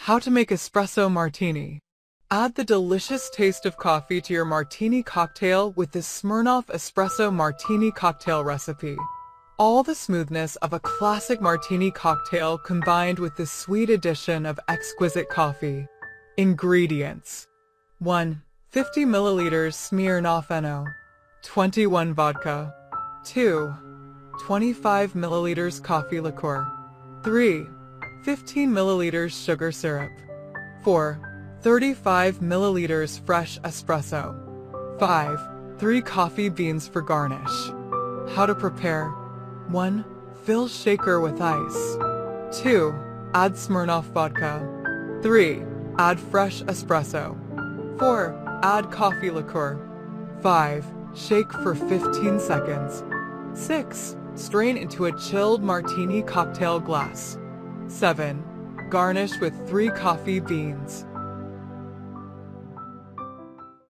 How to make espresso martini. Add the delicious taste of coffee to your martini cocktail with this Smirnoff Espresso Martini cocktail recipe. All the smoothness of a classic martini cocktail combined with the sweet addition of exquisite coffee. Ingredients: 1. 50 milliliters Smirnoff No. 21 vodka. 2. 25 milliliters coffee liqueur. 3. 15 milliliters sugar syrup. 4. 35 milliliters fresh espresso. 5. 3 coffee beans for garnish. How to prepare: 1. Fill shaker with ice. 2. Add Smirnoff vodka. 3. Add fresh espresso. 4. Add coffee liqueur. 5. Shake for 15 seconds. 6. Strain into a chilled martini cocktail glass. 7. Garnish with 3 coffee beans.